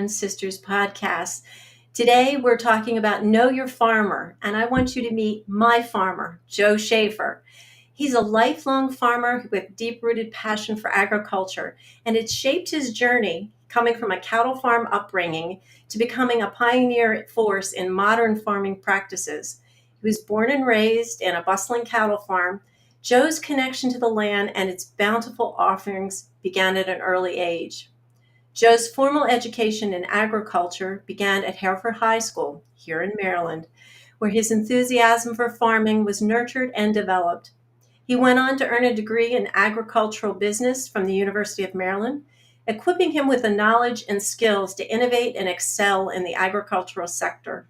and Sisters podcast. Today, we're talking about Know Your Farmer, and I want you to meet my farmer, Joe Shaffer. He's a lifelong farmer with deep-rooted passion for agriculture, and it shaped his journey coming from a cattle farm upbringing to becoming a pioneer force in modern farming practices. He was born and raised in a bustling cattle farm. Joe's connection to the land and its bountiful offerings began at an early age. Joe's formal education in agriculture began at Hereford High School here in Maryland, where his enthusiasm for farming was nurtured and developed. He went on to earn a degree in agricultural business from the University of Maryland, equipping him with the knowledge and skills to innovate and excel in the agricultural sector.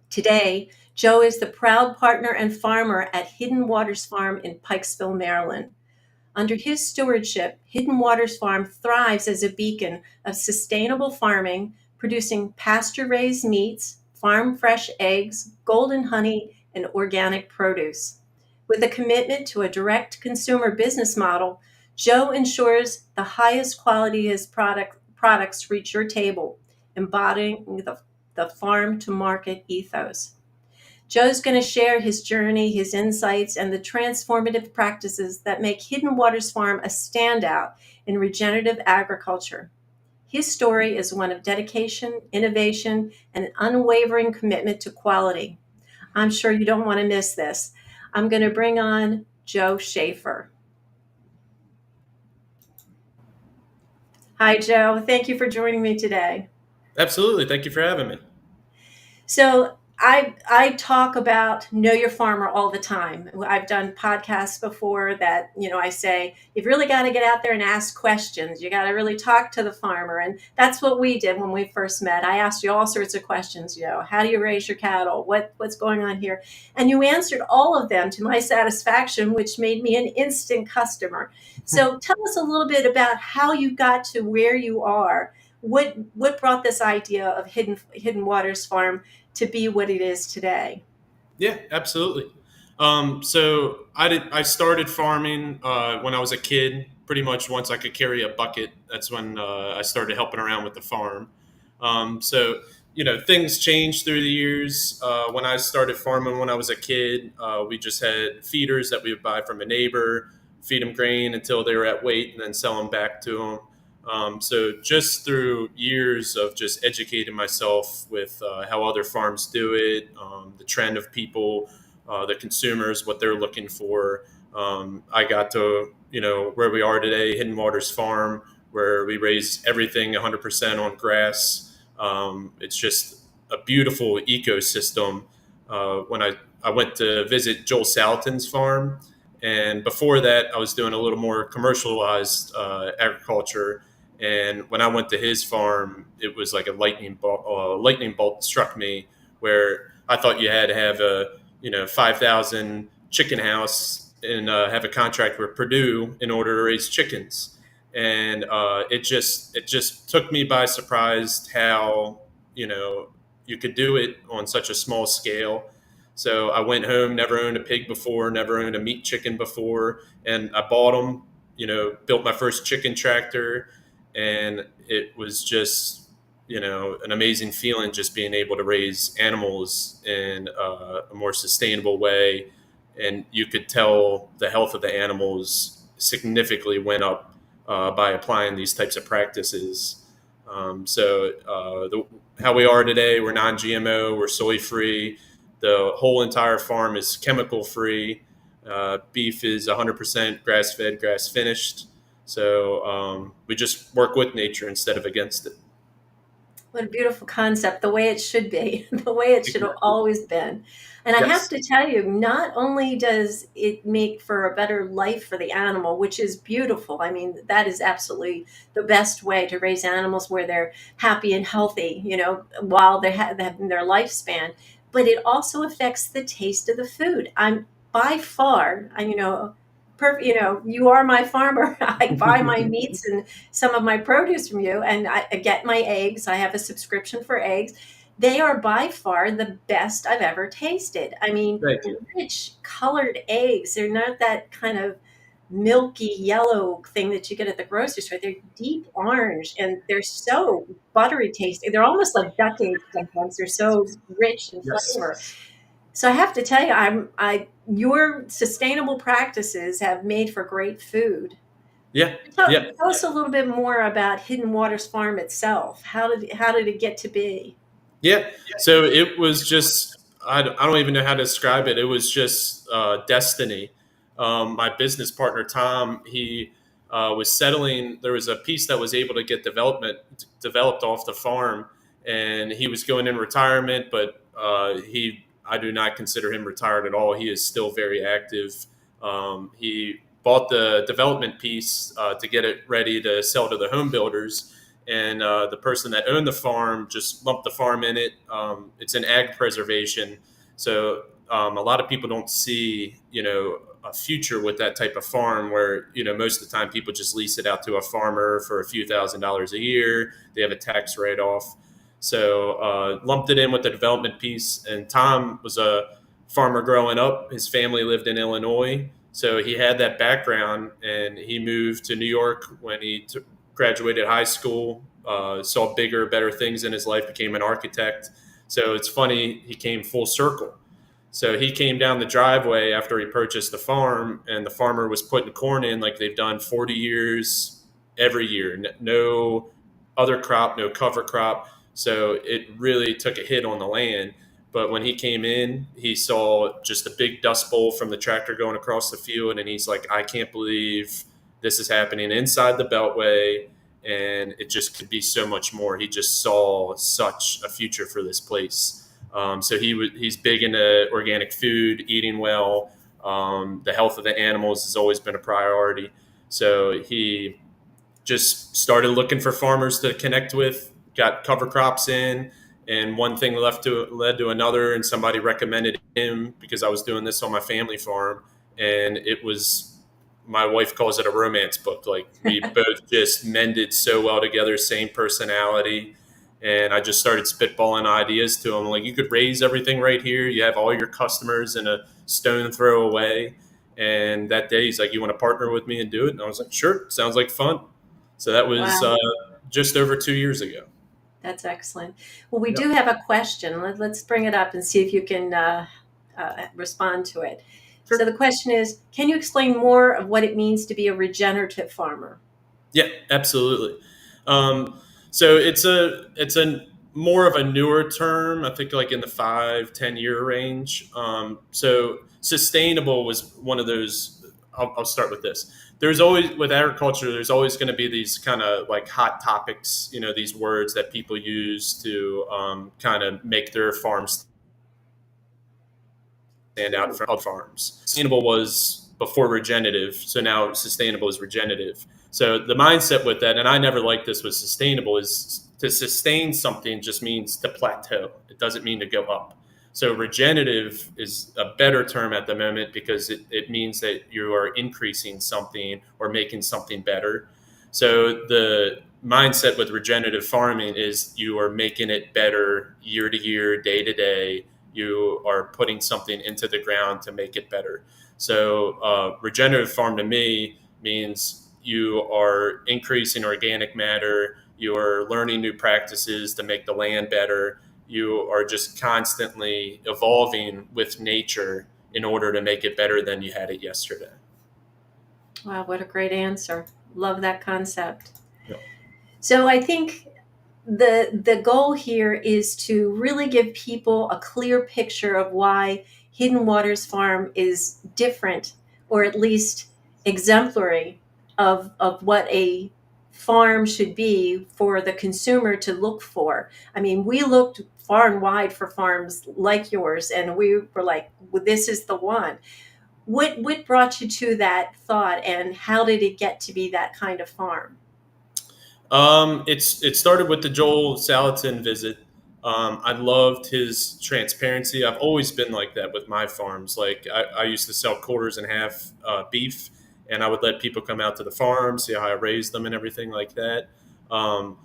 Today, Joe is the proud partner and farmer at Hidden Waters Farm in Pikesville, Maryland. Under his stewardship, Hidden Waters Farm thrives as a beacon of sustainable farming, producing pasture-raised meats, farm-fresh eggs, golden honey, and organic produce. With a commitment to a direct consumer business model, Joe ensures the highest quality of his products reach your table, embodying the farm-to-market ethos. Joe's going to share his journey, his insights, and the transformative practices that make Hidden Waters Farm a standout in regenerative agriculture. His story is one of dedication, innovation, and an unwavering commitment to quality. I'm sure you don't want to miss this. I'm going to bring on Joe Shaffer. Hi, Joe. Thank you for joining me today. Absolutely. Thank you for having me. So I talk about Know Your Farmer all the time. I've done podcasts before that, I say, you've really got to get out there and ask questions. You got to really talk to the farmer. And that's what we did when we first met. I asked you all sorts of questions, how do you raise your cattle? What's going on here? And you answered all of them to my satisfaction, which made me an instant customer. So tell us a little bit about how you got to where you are. What brought this idea of Hidden Waters Farm to be what it is today? Yeah, absolutely. So I started farming when I was a kid. Pretty much once I could carry a bucket, that's when I started helping around with the farm. Things changed through the years. When I started farming when I was a kid, we just had feeders that we would buy from a neighbor, feed them grain until they were at weight, and then sell them back to them. So just through years of just educating myself with how other farms do it, the trend of people, the consumers, what they're looking for, I got to, where we are today, Hidden Waters Farm, where we raise everything 100% on grass. It's just a beautiful ecosystem. When I went to visit Joel Salatin's farm, and before that, I was doing a little more commercialized agriculture. And when I went to his farm, it was like a lightning bolt struck me, where I thought you had to have a 5,000 chicken house and have a contract with Purdue in order to raise chickens. And it just took me by surprise how you could do it on such a small scale. So I went home, never owned a pig before, never owned a meat chicken before, and I bought them. Built my first chicken tractor. And it was just, an amazing feeling just being able to raise animals in a more sustainable way. And you could tell the health of the animals significantly went up by applying these types of practices. How we are today, we're non-GMO, we're soy-free. The whole entire farm is chemical-free. Beef is 100% grass-fed, grass-finished. So we just work with nature instead of against it. What a beautiful concept, the way it should be, the way it should have always been. And I have to tell you, not only does it make for a better life for the animal, which is beautiful. I mean, that is absolutely the best way to raise animals, where they're happy and healthy, while they have their lifespan. But it also affects the taste of the food. I'm by far, you are my farmer. I buy my meats and some of my produce from you, and I get my eggs. I have a subscription for eggs. They are by far the best I've ever tasted. I mean, Thank you. rich colored eggs. They're not that kind of milky yellow thing that you get at the grocery store. They're deep orange and they're so buttery tasting. They're almost like duck eggs sometimes. They're so rich in Yes. flavor. So I have to tell you, I your sustainable practices have made for great food. Yeah. Tell, Yeah. tell us a little bit more about Hidden Waters Farm itself. How did it get to be? Yeah. So it was just, I don't even know how to describe it. It was just destiny. My business partner, Tom, he was settling, there was a piece that was able to get developed off the farm, and he was going in retirement, but I do not consider him retired at all. He is still very active. He bought the development piece to get it ready to sell to the home builders, and the person that owned the farm just lumped the farm in it. It's an ag preservation, so a lot of people don't see, a future with that type of farm where, most of the time people just lease it out to a farmer for a few $1,000s a year. They have a tax write-off. So lumped it in with the development piece. And Tom was a farmer growing up. His family lived in Illinois. So he had that background, and he moved to New York when he graduated high school, saw bigger, better things in his life, became an architect. So it's funny, he came full circle. So he came down the driveway after he purchased the farm, and the farmer was putting corn in like they've done 40 years every year. No other crop, no cover crop. So it really took a hit on the land. But when he came in, he saw just a big dust bowl from the tractor going across the field, and he's like, I can't believe this is happening inside the Beltway, and it just could be so much more. He just saw such a future for this place. So he's big into organic food, eating well. The health of the animals has always been a priority. So he just started looking for farmers to connect with, got cover crops in, and one thing led to another, and somebody recommended him because I was doing this on my family farm, and it was, my wife calls it a romance book. Like, we both just mended so well together, same personality. And I just started spitballing ideas to him. Like, you could raise everything right here. You have all your customers in a stone throw away. And that day he's like, you want to partner with me and do it? And I was like, sure, sounds like fun. So that was Wow, just over 2 years ago. that's excellent. Well, we Yep. do have a question. Let's bring it up and see if you can respond to it. So the Sure. question is, can you explain more of what it means to be a regenerative farmer? Yeah, absolutely. Um, so it's a more of a newer term. I think like in the 5-10 year range. So sustainable was one of those. I'll start with this. There's always, with agriculture, there's always going to be these kind of like hot topics. These words that people use to kind of make their farms stand out from other farms. Sustainable was before regenerative, so now sustainable is regenerative. So the mindset with that, and I never liked this with sustainable, is to sustain something just means to plateau. It doesn't mean to go up. So regenerative is a better term at the moment because it means that you are increasing something or making something better. So the mindset with regenerative farming is you are making it better year to year, day to day. You are putting something into the ground to make it better. So regenerative farm to me means you are increasing organic matter, you are learning new practices to make the land better, you are just constantly evolving with nature in order to make it better than you had it yesterday. Wow, what a great answer. Love that concept. Yeah. So I think the goal here is to really give people a clear picture of why Hidden Waters Farm is different, or at least exemplary of what a farm should be for the consumer to look for. I mean, we looked far and wide for farms like yours, and we were like, well, this is the one. What brought you to that thought, and how did it get to be that kind of farm? It started with the Joel Salatin visit. I loved his transparency. I've always been like that with my farms. Like, I used to sell quarters and half beef, and I would let people come out to the farm, see how I raised them and everything like that. Um,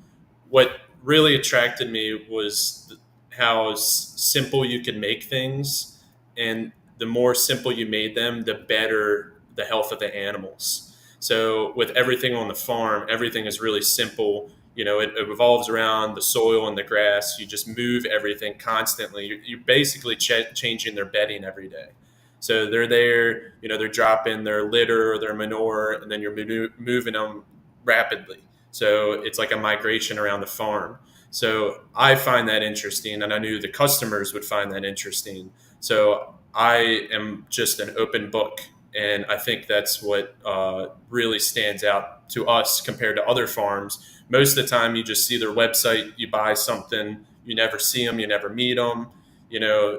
what really attracted me was how simple you could make things, and the more simple you made them, the better the health of the animals. So with everything on the farm, everything is really simple. It revolves around the soil and the grass. You just move everything constantly. You're basically changing their bedding every day. So they're there, they're dropping their litter or their manure, and then you're moving them rapidly. So it's like a migration around the farm. So I find that interesting, and I knew the customers would find that interesting. So I am just an open book, and I think that's what really stands out to us compared to other farms. Most of the time, you just see their website, you buy something, you never see them, you never meet them.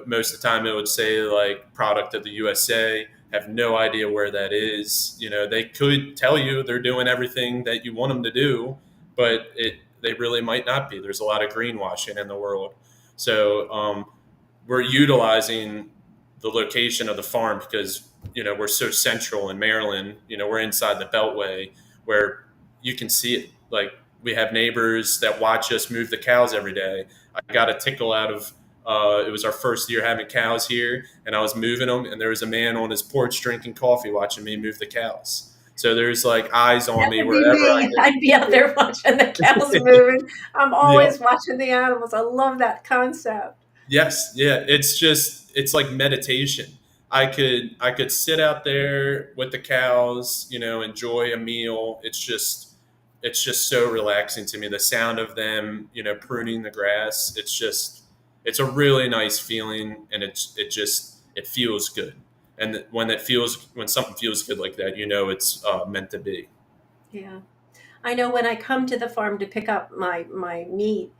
Most of the time it would say like product of the USA. Have no idea where that is. They could tell you they're doing everything that you want them to do, but they really might not be. There's a lot of greenwashing in the world. So we're utilizing the location of the farm because we're so central in Maryland. We're inside the Beltway where you can see it. Like we have neighbors that watch us move the cows every day. I got a tickle out of it was our first year having cows here, and I was moving them, and there was a man on his porch drinking coffee watching me move the cows. So there's like eyes on That me would be wherever I me. I'd be out there watching the cows go. moving. I'm Yeah. always watching the animals. I love that concept. Yes, yeah, it's like meditation. I could sit out there with the cows, enjoy a meal. It's just so relaxing to me. The sound of them, pruning the grass. It's a really nice feeling, and it feels good. And when something feels good like that, it's meant to be. Yeah. I know when I come to the farm to pick up my meat,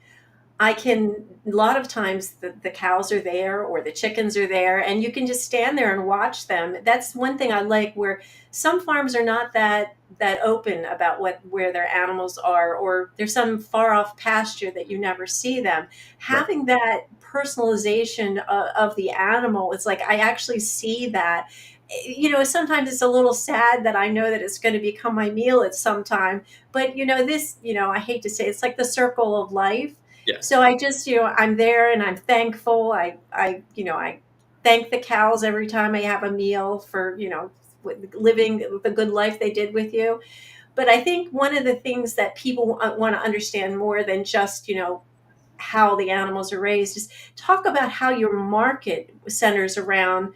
I can, a lot of times the cows are there or the chickens are there, and you can just stand there and watch them. That's one thing I like, where some farms are not that open about where their animals are, or there's some far off pasture that you never see them. Right. Having that personalization of the animal, it's like I actually see that. Sometimes it's a little sad that I know that it's going to become my meal at some time, but I hate to say it's like the circle of life. So Yes. I just, I'm there and I'm thankful. I thank the cows every time I have a meal for, living the good life they did with you. But I think one of the things that people want to understand more than just, how the animals are raised is talk about how your market centers around,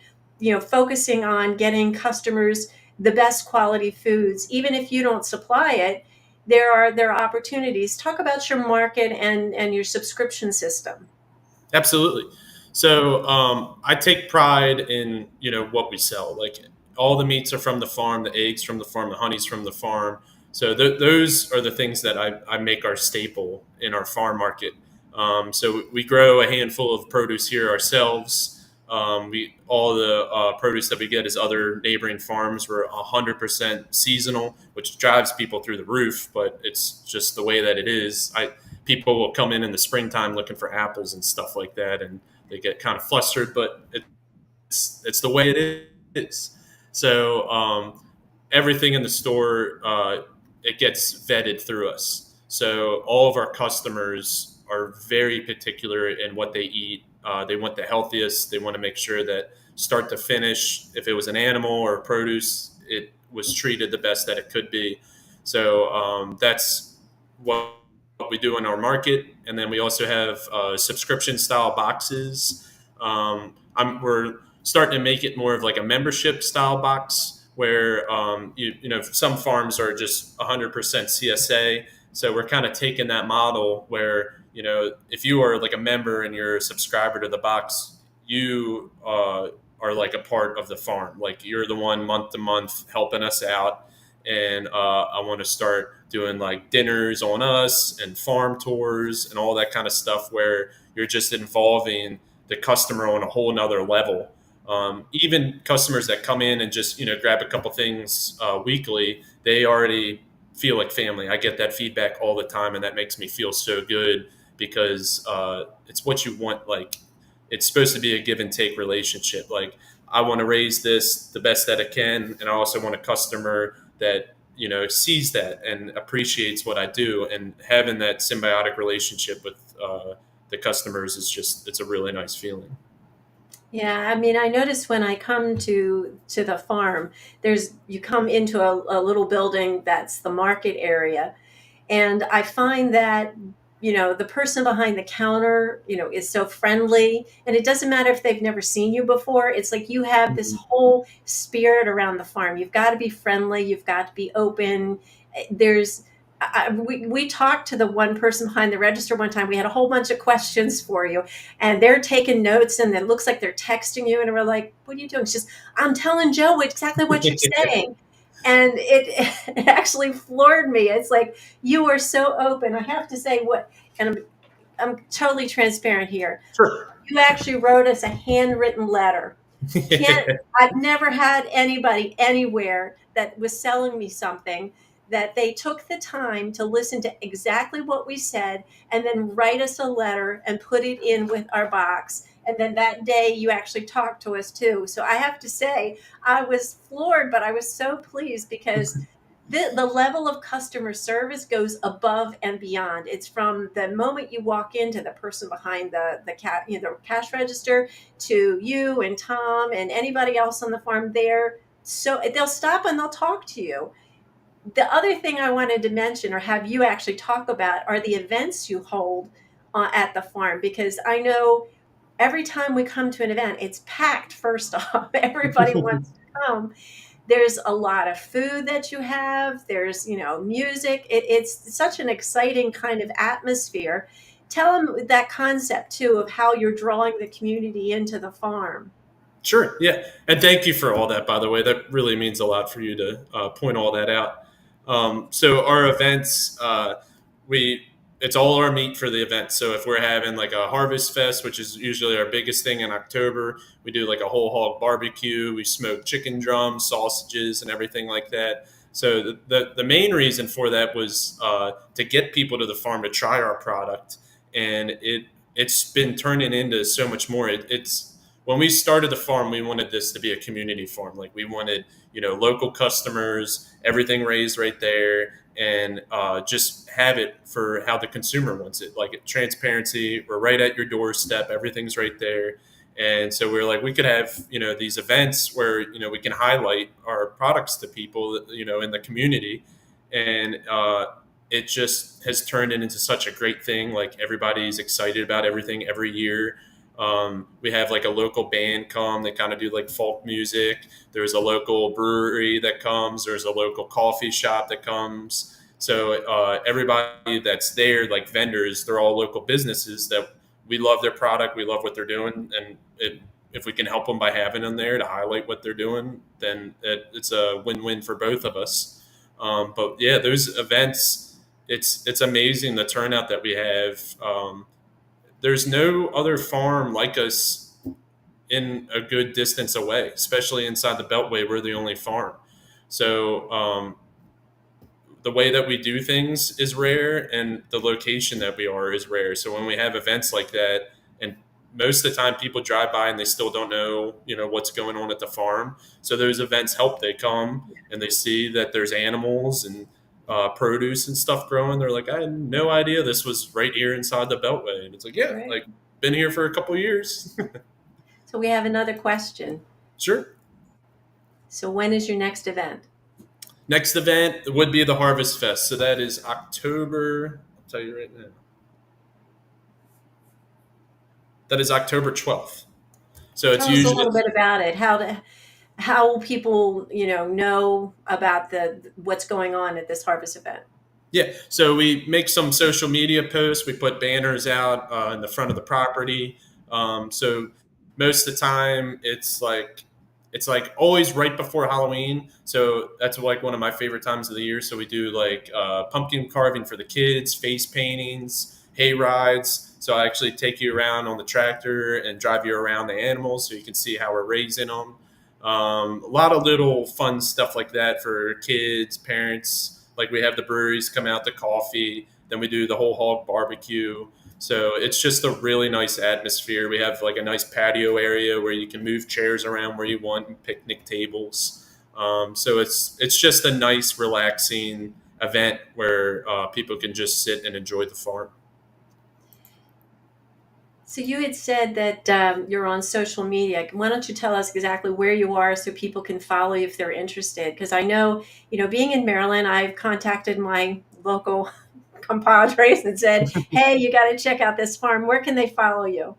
focusing on getting customers the best quality foods. Even if you don't supply it, there are opportunities. Talk about your market and your subscription system. Absolutely. So I take pride in what we sell. Like all the meats are from the farm, the eggs from the farm, the honey's from the farm. So those are the things that I make our staple in our farm market. So we grow a handful of produce here ourselves. We all the produce that we get is other neighboring farms. We're 100% seasonal, which drives people through the roof, but it's just the way that it is. People will come in the springtime looking for apples and stuff like that, and they get kind of flustered, but it's the way it is. So everything in the store it gets vetted through us. So all of our customers are very particular in what they eat. They want the healthiest. They want to make sure that start to finish, if it was an animal or produce, it was treated the best that it could be. So that's what we do in our market. And then we also have subscription style boxes. We're starting to make it more of like a membership style box where, some farms are just 100% CSA. So we're kind of taking that model where, if you are like a member and you're a subscriber to the box, you are like a part of the farm. Like you're the one month to month helping us out. And I want to start doing like dinners on us and farm tours and all that kind of stuff where you're just involving the customer on a whole nother level. Even customers that come in and just grab a couple things weekly, they already feel like family. I get that feedback all the time, and that makes me feel so good because it's what you want. Like it's supposed to be a give and take relationship. Like I want to raise this the best that I can, and I also want a customer that sees that and appreciates what I do, and having that symbiotic relationship with the customers is just it's a really nice feeling. Yeah, I mean, I notice when I come to the farm, there's you come into a little building that's the market area, and I find that, the person behind the counter, is so friendly. And it doesn't matter if they've never seen you before. It's like you have this Mhm. whole spirit around the farm. You've got to be friendly. You've got to be open. We talked to the one person behind the register one time. We had a whole bunch of questions for you, and they're taking notes, and it looks like they're texting you. And we're like, "What are you doing?" She's, "I'm telling Joe exactly what you're saying." And it actually floored me. It's like, you are so open. I have to say, and I'm totally transparent here. Sure. You actually wrote us a handwritten letter. Can't I've never had anybody anywhere that was selling me something that they took the time to listen to exactly what we said and then write us a letter and put it in with our box. And then that day you actually talked to us too. So I have to say, I was floored, but I was so pleased because the level of customer service goes above and beyond. It's from the moment you walk into the person behind the cash register to you and Tom and anybody else on the farm there. So they'll stop and they'll talk to you. The other thing I wanted to mention or have you actually talk about are the events you hold at the farm, because I know every time we come to an event, it's packed. First off, everybody wants to come. There's a lot of food that you have. There's, music. It's such an exciting kind of atmosphere. Tell them that concept too of how you're drawing the community into the farm. Sure. Yeah. And thank you for all that, by the way. That really means a lot for you to point all that out. So our events, we it's all our meat for the event. So if we're having like a harvest fest, which is usually our biggest thing in October, we do like a whole hog barbecue. We smoke chicken drums, sausages, and everything like that. So the main reason for that was to get people to the farm to try our product, and it's been turning into so much more. It's when we started the farm, we wanted this to be a community farm. Like we wanted, local customers, everything raised right there, and just have it for how the consumer wants it. Like transparency, we're right at your doorstep, everything's right there. And so we're like, we could have, these events where, we can highlight our products to people, in the community. And it just has turned into such a great thing. Like everybody's excited about everything every year. We have like a local band come. They kind of do like folk music. There's a local brewery that comes. There's a local coffee shop that comes. So everybody that's there, like vendors, they're all local businesses that we love their product. We love what they're doing, and if we can help them by having them there to highlight what they're doing, then it's a win-win for both of us. But yeah, those events, it's amazing the turnout that we have. There's no other farm like us in a good distance away, especially inside the Beltway. We're the only farm. So the way that we do things is rare, and the location that we are is rare. So when we have events like that, and most of the time people drive by and they still don't know, what's going on at the farm. So those events help. They come and they see that there's animals and produce and stuff growing. They're like, I had no idea this was right here inside the Beltway. And it's like, yeah, Right. like been here for a couple of years. So we have another question. Sure. So when is your next event? Next event would be the Harvest Fest. So that is October. I'll tell you right now. That is October 12th. So it's Tell us a usually, little bit about it. How will people, know about the what's going on at this harvest event? yeah. So we make some social media posts. We put banners out in the front of the property. So most of the time, it's like always right before Halloween. So that's like one of my favorite times of the year. So we do like pumpkin carving for the kids, face paintings, hay rides. So I actually take you around on the tractor and drive you around the animals so you can see how we're raising them. A lot of little fun stuff like that for kids, parents. Like we have the breweries come out, the coffee, then we do the whole hog barbecue. So it's just a really nice atmosphere. We have like a nice patio area where you can move chairs around where you want and picnic tables. So it's just a nice, relaxing event where people can just sit and enjoy the farm. So you had said that you're on social media. Why don't you tell us exactly where you are so people can follow you if they're interested? Because I know, being in Maryland, I've contacted my local compadres and said, "Hey, you got to check out this farm. Where can they follow you?"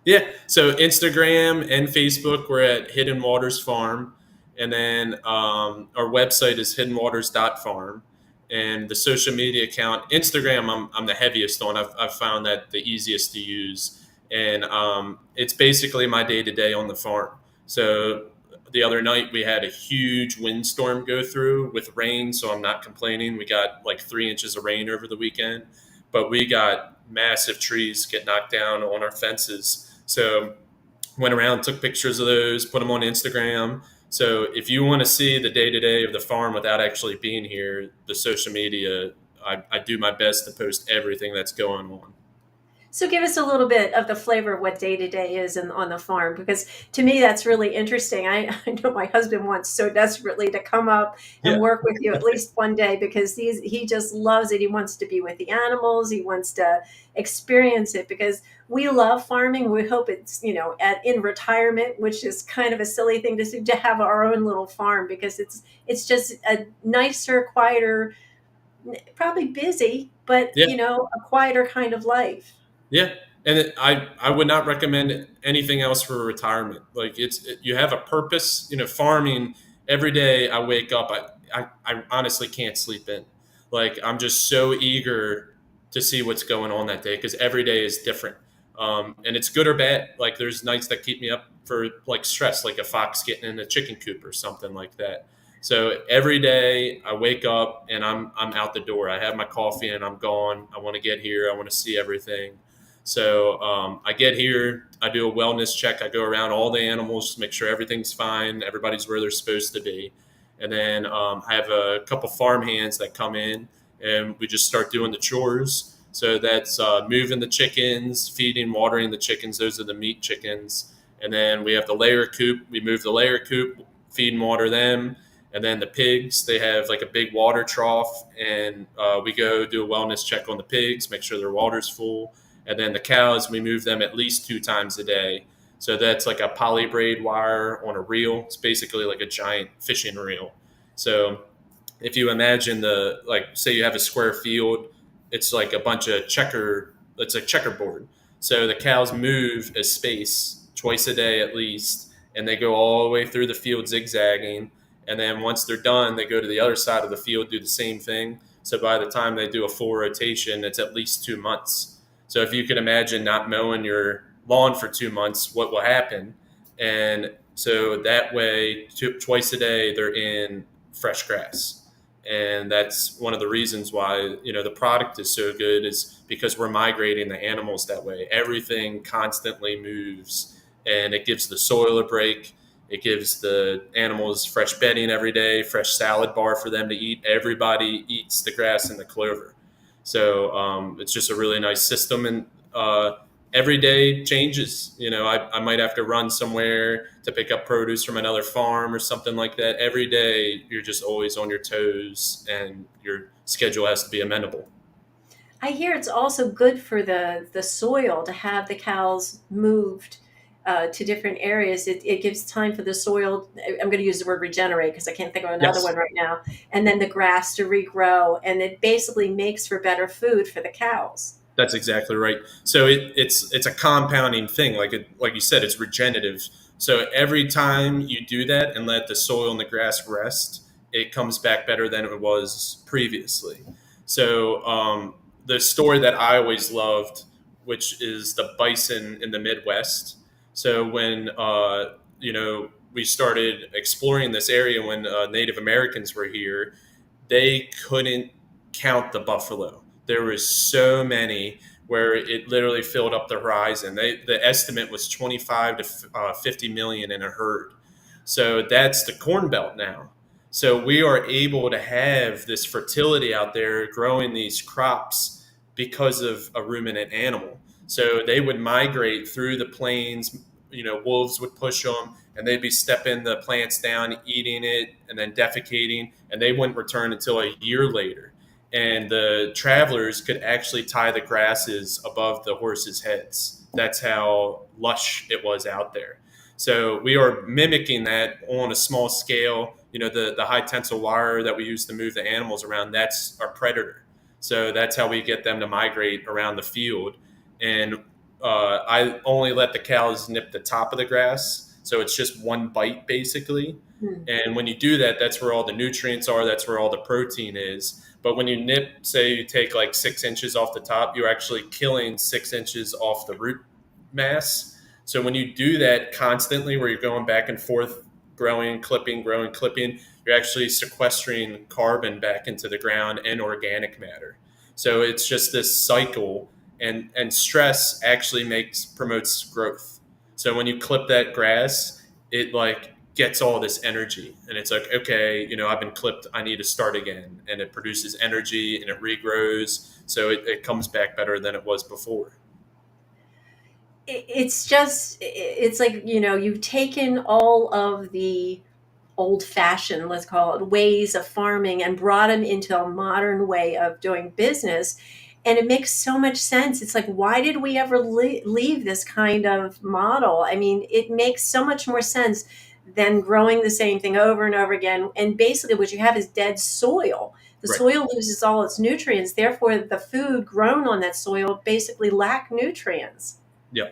Yeah. So Instagram and Facebook, we're at Hidden Waters Farm. And then our website is hiddenwaters.farm. And the social media account, Instagram, I'm the heaviest on. I've found that the easiest to use. And it's basically my day to day on the farm. So the other night we had a huge windstorm go through with rain. So I'm not complaining. We got like 3 inches of rain over the weekend, but we got massive trees get knocked down on our fences. So went around, took pictures of those, put them on Instagram. So if you want to see the day to day of the farm without actually being here, the social media, I do my best to post everything that's going on. So give us a little bit of the flavor of what day to day is on the farm, because to me that's really interesting. I know my husband wants so desperately to come up and Yeah, work with you at least one day because he just loves it. He wants to be with the animals. He wants to experience it because we love farming. We hope it's in retirement, which is kind of a silly thing to have our own little farm because it's just a nicer, quieter, probably busy, but yeah, a quieter kind of life. yeah. And I would not recommend anything else for retirement. Like you have a purpose. Farming every day. I wake up. I honestly can't sleep in. Like I'm just so eager to see what's going on that day because every day is different. And it's good or bad. Like there's nights that keep me up for like stress, like a fox getting in a chicken coop or something like that. So every day I wake up and I'm out the door. I have my coffee and I'm gone. I want to get here. I want to see everything. So I get here, I do a wellness check. I go around all the animals to make sure everything's fine, everybody's where they're supposed to be. And then I have a couple farm hands that come in and we just start doing the chores. So that's moving the chickens, feeding, watering the chickens. Those are the meat chickens. And then we have the layer coop. We move the layer coop, feed and water them. And then the pigs, they have like a big water trough. And we go do a wellness check on the pigs, make sure their water's full. And then the cows, we move them at least 2 times a day. So that's like a poly braid wire on a reel. It's basically like a giant fishing reel. So if you imagine say you have a square field, it's like a bunch of it's a checkerboard. So the cows move a space twice a day at least, and they go all the way through the field zigzagging. And then once they're done, they go to the other side of the field, do the same thing. So by the time they do a full rotation, it's at least 2 months. So if you could imagine not mowing your lawn for 2 months, what will happen? And so that way, twice a day, they're in fresh grass. And that's one of the reasons why, the product is so good is because we're migrating the animals that way. Everything constantly moves and it gives the soil a break. It gives the animals fresh bedding every day, fresh salad bar for them to eat. Everybody eats the grass and the clover. So it's just a really nice system, and every day changes. I might have to run somewhere to pick up produce from another farm or something like that. Every day, you're just always on your toes, and your schedule has to be amenable. I hear it's also good for the soil to have the cows moved to different areas. It gives time for the soil. I'm going to use the word regenerate because I can't think of another Yes, one right now. And then the grass to regrow, and it basically makes for better food for the cows. that's exactly right. So it's a compounding thing, like you said, it's regenerative. So every time you do that and let the soil and the grass rest, it comes back better than it was previously. So the story that I always loved, which is the bison in the Midwest. So when we started exploring this area when Native Americans were here, they couldn't count the buffalo. There was so many where it literally filled up the horizon. The estimate was 25 to 50 million in a herd. So that's the corn belt now. So we are able to have this fertility out there growing these crops because of a ruminant animal. So they would migrate through the plains. Wolves would push them, and they'd be stepping the plants down, eating it, and then defecating, and they wouldn't return until a year later. And the travelers could actually tie the grasses above the horses' heads that's how lush it was out there. So we are mimicking that on a small scale. The high tensile wire that we use to move the animals around, that's our predator. So that's how we get them to migrate around the field. And I only let the cows nip the top of the grass. So it's just one bite basically. Hmm. And when you do that, that's where all the nutrients are, that's where all the protein is. But when you nip, say you take like 6 inches off the top, you're actually killing 6 inches off the root mass. So when you do that constantly, where you're going back and forth, growing, clipping, you're actually sequestering carbon back into the ground and organic matter. So it's just this cycle, and stress actually promotes growth. So when you clip that grass, it like gets all this energy, and it's like, okay, I've been clipped, I need to start again, and it produces energy and it regrows, so it comes back better than it was before. It's like, you've taken all of the old fashioned, let's call it, ways of farming and brought them into a modern way of doing business. And it makes so much sense. It's like, why did we ever leave this kind of model? I mean, it makes so much more sense than growing the same thing over and over again. And basically, what you have is dead soil. The Right. soil loses all its nutrients. Therefore, the food grown on that soil basically lack nutrients. Yeah.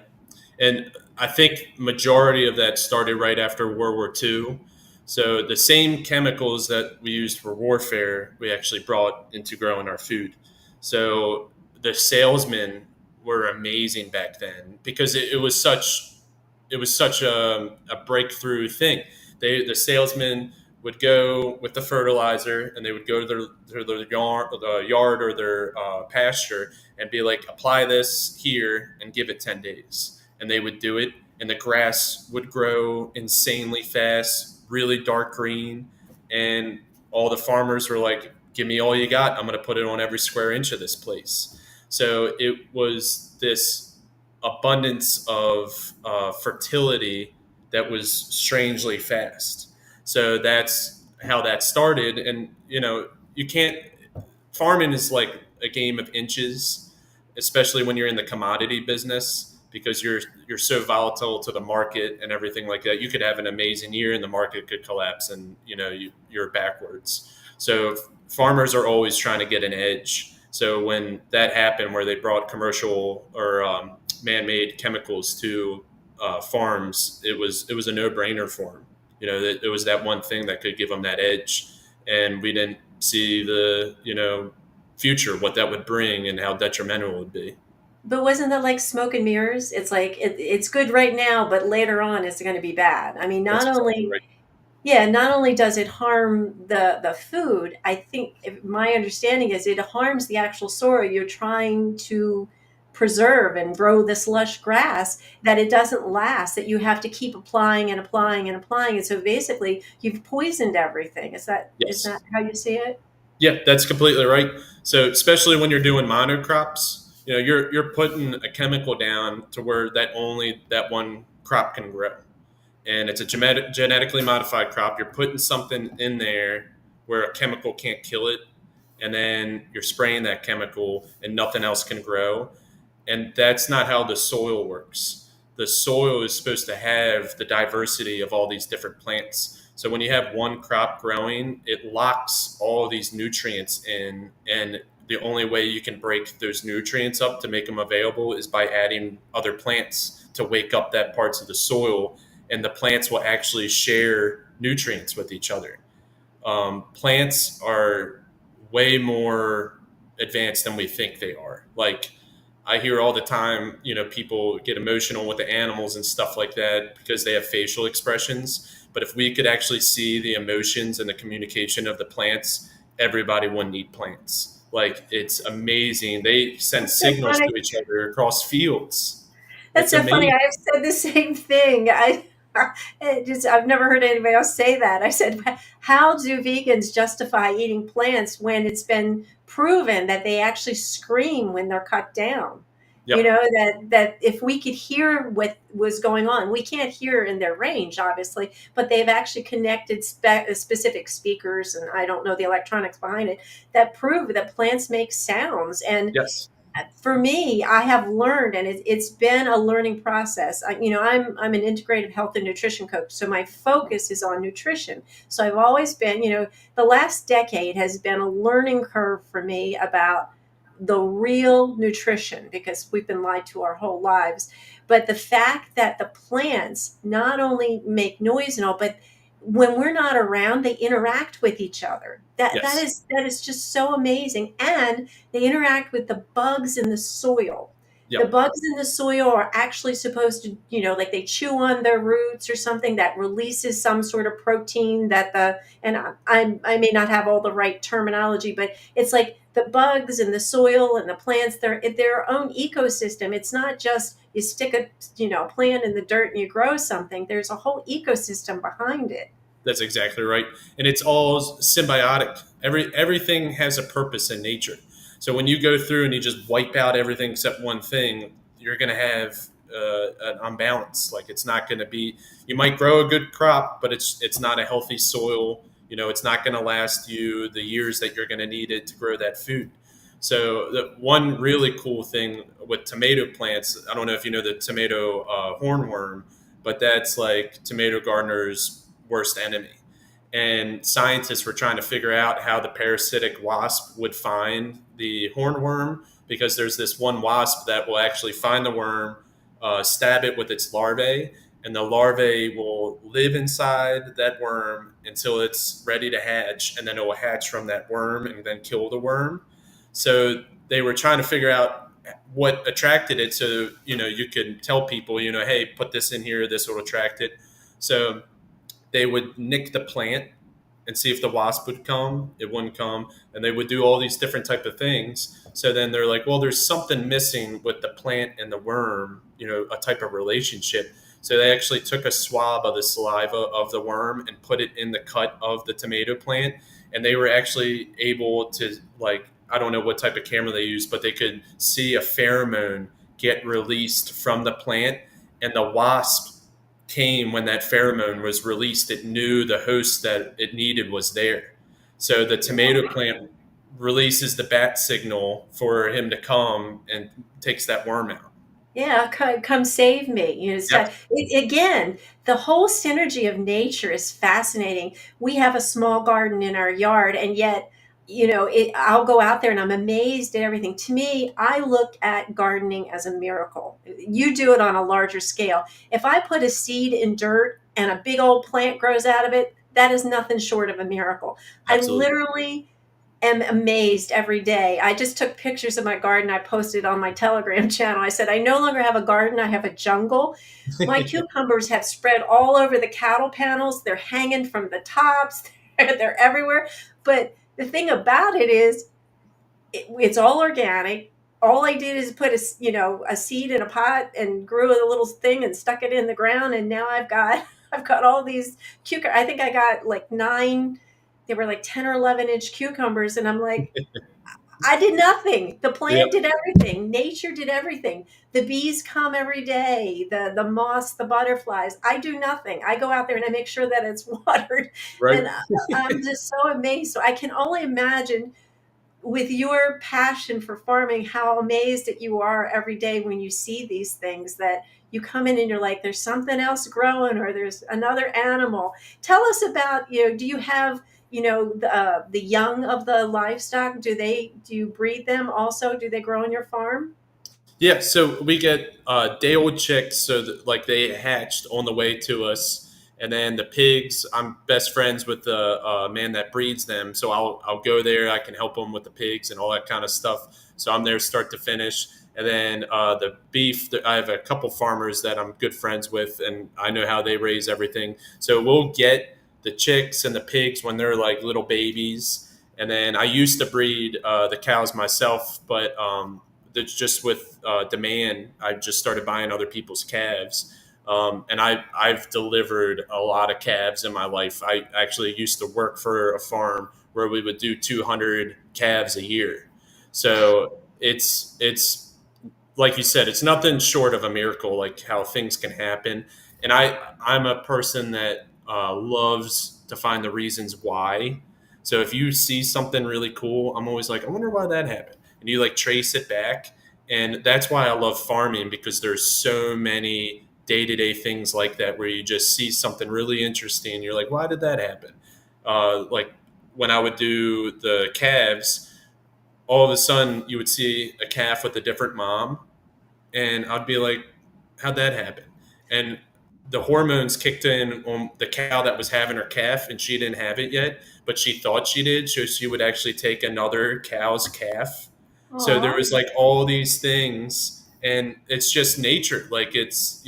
And I think majority of that started right after World War II. So the same chemicals that we used for warfare, we actually brought into growing our food. So the salesmen were amazing back then, because it was such a breakthrough thing. The salesmen would go with the fertilizer, and they would go to their yard or their pasture, and be like, apply this here and give it 10 days. And they would do it, and the grass would grow insanely fast, really dark green. And all the farmers were like, give me all you got. I'm going to put it on every square inch of this place. So it was this abundance of fertility that was strangely fast. So that's how that started. And, you can't, farming is like a game of inches, especially when you're in the commodity business, because you're so volatile to the market and everything like that. You could have an amazing year and the market could collapse, and you're backwards. So farmers are always trying to get an edge. So when that happened, where they brought commercial or man-made chemicals to farms, it was a no-brainer for them. It was that one thing that could give them that edge, and we didn't see the future, what that would bring and how detrimental it would be. But wasn't that like smoke and mirrors? It's like it's good right now, but later on it's going to be bad. I mean, That's not exactly only right. yeah, not only does it harm the food, I think my understanding is it harms the actual soil you're trying to preserve and grow this lush grass, that it doesn't last, that you have to keep applying and applying and applying. And so basically you've poisoned everything. Is that Yes. how you see it? Yeah, that's completely right. So especially when you're doing monocrops, you're putting a chemical down to where that only that one crop can grow, and it's a genetically modified crop. You're putting something in there where a chemical can't kill it, and then you're spraying that chemical, and nothing else can grow. And that's not how the soil works. The soil is supposed to have the diversity of all these different plants. So when you have one crop growing, it locks all these nutrients in, and the only way you can break those nutrients up to make them available is by adding other plants to wake up that parts of the soil, and the plants will actually share nutrients with each other. Plants are way more advanced than we think they are. Like, I hear all the time, people get emotional with the animals and stuff like that because they have facial expressions. But if we could actually see the emotions and the communication of the plants, everybody wouldn't eat plants. Like, it's amazing. They send That's so signals funny. to each other across fields. That's It's so funny. amazing. I have said the same thing. I've never heard anybody else say that. I said, how do vegans justify eating plants when it's been proven that they actually scream when they're cut down? Yep. That if we could hear what was going on, we can't hear in their range, obviously, but they've actually connected specific speakers, and I don't know the electronics behind it, that prove that plants make sounds. And Yes. For me, I have learned, and it's been a learning process. I'm an integrative health and nutrition coach, so my focus is on nutrition. So I've always been, the last decade has been a learning curve for me about the real nutrition because we've been lied to our whole lives. But the fact that the plants not only make noise and all, but when we're not around, they interact with each other. That that Yes. is that is just so amazing, and they interact with the bugs in the soil. The Yep. bugs in the soil are actually supposed to, like they chew on their roots or something that releases some sort of protein that and I may not have all the right terminology, but it's like the bugs and the soil and the plants, they're their own ecosystem. It's not just you stick a, plant in the dirt and you grow something. There's a whole ecosystem behind it. That's exactly right. And it's all symbiotic. Everything has a purpose in nature. So when you go through and you just wipe out everything except one thing, you're going to have an unbalance. Like it's not going to be. You might grow a good crop, but it's not a healthy soil. It's not going to last you the years that you're going to need it to grow that food. So the one really cool thing with tomato plants, I don't know if you know the tomato hornworm, but that's like tomato gardeners' worst enemy. And scientists were trying to figure out how the parasitic wasp would find the hornworm because there's this one wasp that will actually find the worm, stab it with its larvae, and the larvae will live inside that worm until it's ready to hatch, and then it will hatch from that worm and then kill the worm. So they were trying to figure out what attracted it. So, you could tell people, hey, put this in here, this will attract it. So they would nick the plant and see if the wasp would come. It wouldn't come. And they would do all these different type of things. So then they're like, well, there's something missing with the plant and the worm, a type of relationship. So they actually took a swab of the saliva of the worm and put it in the cut of the tomato plant. And they were actually able to, like, I don't know what type of camera they used, but they could see a pheromone get released from the plant. And the wasp came when that pheromone was released. It knew the host that it needed was there. So the tomato plant releases the bat signal for him to come and takes that worm out. Yeah, come save me. Yep. Again, the whole synergy of nature is fascinating. We have a small garden in our yard, and yet, I'll go out there and I'm amazed at everything. To me, I look at gardening as a miracle. You do it on a larger scale. If I put a seed in dirt and a big old plant grows out of it, that is nothing short of a miracle. I Absolutely. literally am amazed every day. I just took pictures of my garden. I posted on my Telegram channel. I said, I no longer have a garden, I have a jungle. My cucumbers have spread all over the cattle panels. They're hanging from the tops, they're everywhere. But the thing about it is, it's all organic. All I did is put a seed in a pot and grew a little thing and stuck it in the ground, and now I've got all these cucumbers. I think I got like nine. They were like 10 or 11-inch cucumbers, and I'm like, I did nothing. The plant Yep. did everything. Nature did everything. The bees come every day. The moths, the butterflies. I do nothing. I go out there and I make sure that it's watered, Right. and I'm just so amazed. So I can only imagine, with your passion for farming, how amazed that you are every day when you see these things, that you come in and you're like, there's something else growing, or there's another animal. Tell us about, do you have, the young of the livestock? Do you breed them also? Do they grow on your farm? Yeah, so we get day old chicks, so that, like they hatched on the way to us, and then the pigs. I'm best friends with the man that breeds them, so I'll go there. I can help them with the pigs and all that kind of stuff. So I'm there start to finish, and then the beef. I have a couple farmers that I'm good friends with, and I know how they raise everything. So we'll get the chicks and the pigs when they're like little babies. And then I used to breed the cows myself, but that's just with demand. I just started buying other people's calves, and I've delivered a lot of calves in my life. I actually used to work for a farm where we would do 200 calves a year. So it's like you said, it's nothing short of a miracle, like how things can happen. And I'm a person that loves to find the reasons why. So if you see something really cool, I'm always like, I wonder why that happened, and you like trace it back. And that's why I love farming, because there's so many day-to-day things like that where you just see something really interesting. You're like, why did that happen? Like when I would do the calves, all of a sudden you would see a calf with a different mom, and I'd be like, how'd that happen? And the hormones kicked in on the cow that was having her calf, and she didn't have it yet, but she thought she did. So she would actually take another cow's calf. So there Oh, was like all these things, and it's just nature. Like it's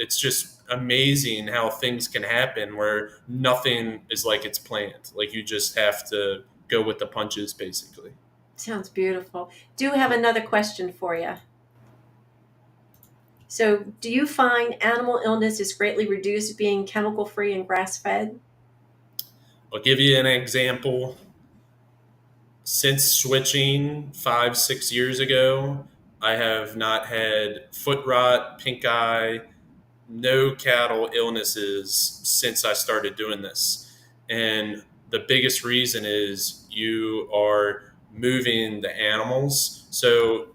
just amazing how things can happen where nothing is like it's planned. Like you just have to go with the punches, basically. sounds beautiful. Do have another question for you. So, do you find animal illness is greatly reduced being chemical free and grass fed? I'll give you an example. Since switching 5, 6 years ago, I have not had foot rot, pink eye, no cattle illnesses since I started doing this. And the biggest reason is you are moving the animals. So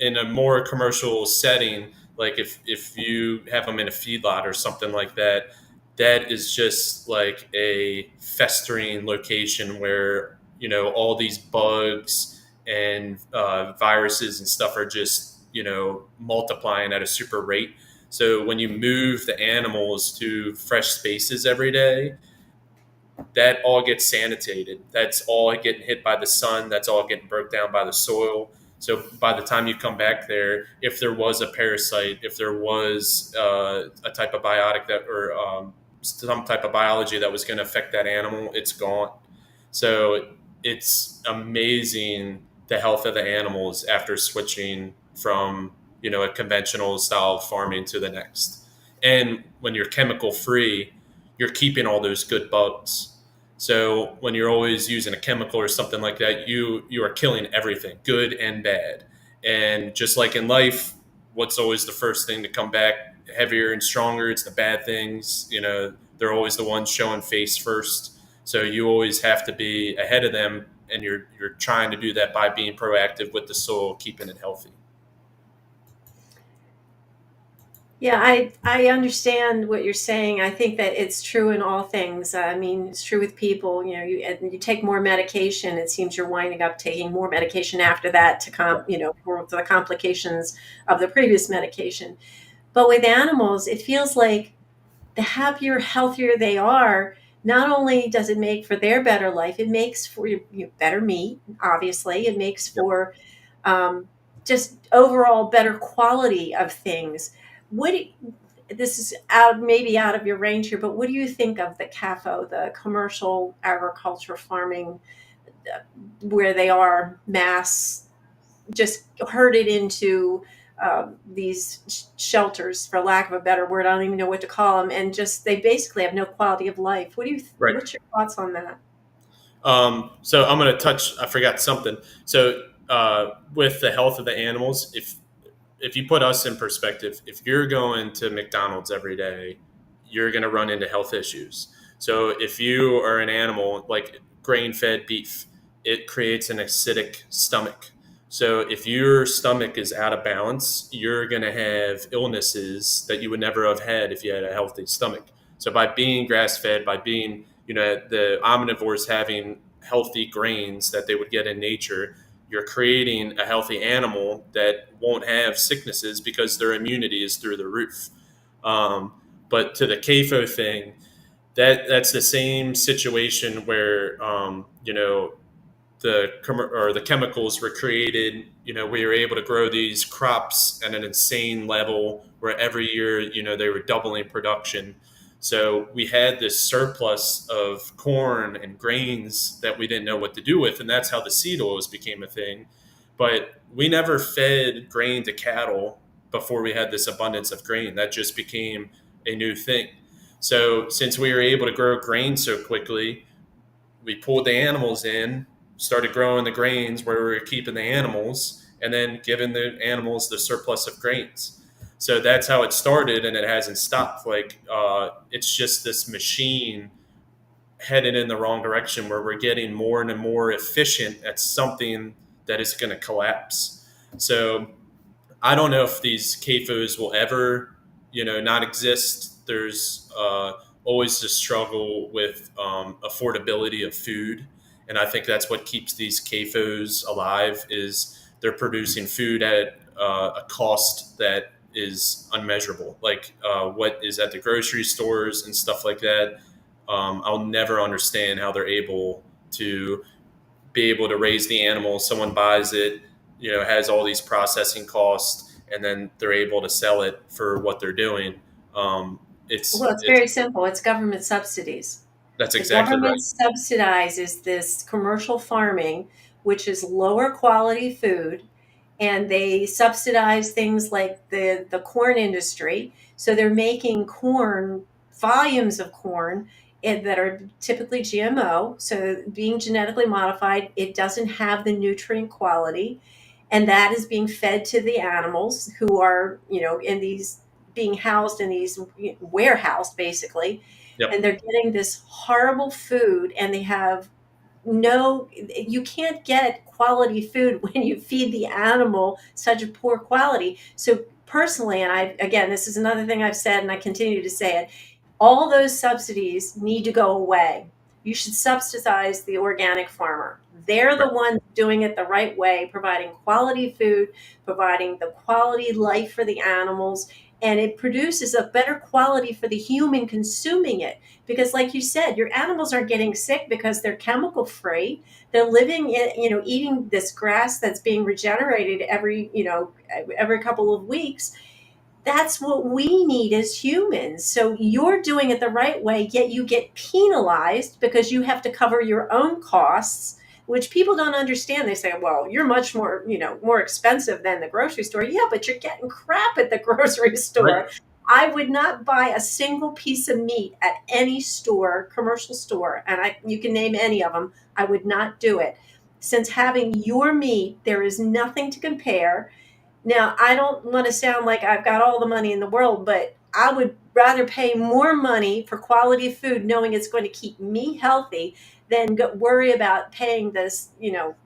in a more commercial setting, like if you have them in a feedlot or something like that, that is just like a festering location where all these bugs and viruses and stuff are just multiplying at a super rate. So when you move the animals to fresh spaces every day, that all gets sanitated. That's all getting hit by the sun. That's all getting broke down by the soil. So by the time you come back there, if there was a parasite, if there was a type of biotic that or some type of biology that was going to affect that animal, it's gone. So it's amazing the health of the animals after switching from a conventional style of farming to the next. And when you're chemical free, you're keeping all those good bugs. So when you're always using a chemical or something like that, you are killing everything, good and bad. And just like in life, what's always the first thing to come back heavier and stronger? It's the bad things. They're always the ones showing face first. So you always have to be ahead of them, and you're trying to do that by being proactive with the soil, keeping it healthy. Yeah, I understand what you're saying. I think that it's true in all things. I mean, it's true with people. You take more medication. It seems you're winding up taking more medication after that to for the complications of the previous medication. But with animals, it feels like the happier, healthier they are, not only does it make for their better life, it makes for better meat, obviously. It makes for um, just overall better quality of things. What do, this is maybe out of your range here, but what do you think of the CAFO, the commercial agriculture farming, where they are mass just herded into these shelters, for lack of a better word. I don't even know what to call them, and just they basically have no quality of life. Right. What's your thoughts on that? So I'm going to touch. I forgot something. So with the health of the animals, if you put us in perspective, if you're going to McDonald's every day, you're going to run into health issues. So if you are an animal like grain-fed beef, it creates an acidic stomach. So if your stomach is out of balance, you're going to have illnesses that you would never have had if you had a healthy stomach. So by being grass-fed, by being the omnivores having healthy grains that they would get in nature, you're creating a healthy animal that won't have sicknesses because their immunity is through the roof. Um, but to the CAFO thing, that's the same situation where the chemicals were created. We were able to grow these crops at an insane level where every year they were doubling production. So we had this surplus of corn and grains that we didn't know what to do with, and that's how the seed oils became a thing. But we never fed grain to cattle before we had this abundance of grain. That just became a new thing. So since we were able to grow grain so quickly, we pulled the animals in, started growing the grains where we were keeping the animals, and then giving the animals the surplus of grains. So that's how it started, and it hasn't stopped. Like it's just this machine headed in the wrong direction where we're getting more and more efficient at something that is going to collapse. So I don't know if these CAFOs will ever, not exist. There's always this struggle with affordability of food, and I think that's what keeps these CAFOs alive. Is they're producing food at a cost that is unmeasurable, like what is at the grocery stores and stuff like that. I'll never understand how they're able to be able to raise the animal. Someone buys it, has all these processing costs, and then they're able to sell it for what they're doing. Um, Well, it's it's it's very simple. It's government subsidies. That's The exactly government right. subsidizes this commercial farming, which is lower quality food, and they subsidize things like the corn industry. So they're making corn, volumes of corn that are typically GMO. So being genetically modified, it doesn't have the nutrient quality, and that is being fed to the animals who are, in these being housed in these warehoused basically, and Yep. they're getting this horrible food, and they have no, you can't get quality food when you feed the animal such a poor quality. So personally, and I, again, this is another thing I've said and I continue to say it, all those subsidies need to go away. You should subsidize the organic farmer. They're Right. the ones doing it the right way, providing quality food, providing the quality life for the animals, and it produces a better quality for the human consuming it. Because like you said, your animals aren't getting sick because they're chemical free. They're living in, eating this grass that's being regenerated every couple of weeks. That's what we need as humans. So you're doing it the right way, yet you get penalized because you have to cover your own costs, which people don't understand. They say, well, you're much more, more expensive than the grocery store. Yeah, but you're getting crap at the grocery Right. store. I would not buy a single piece of meat at any store, commercial store, and you can name any of them. I would not do it. Since having your meat, there is nothing to compare. Now, I don't want to sound like I've got all the money in the world, but I would rather pay more money for quality food knowing it's going to keep me healthy than worry about paying this,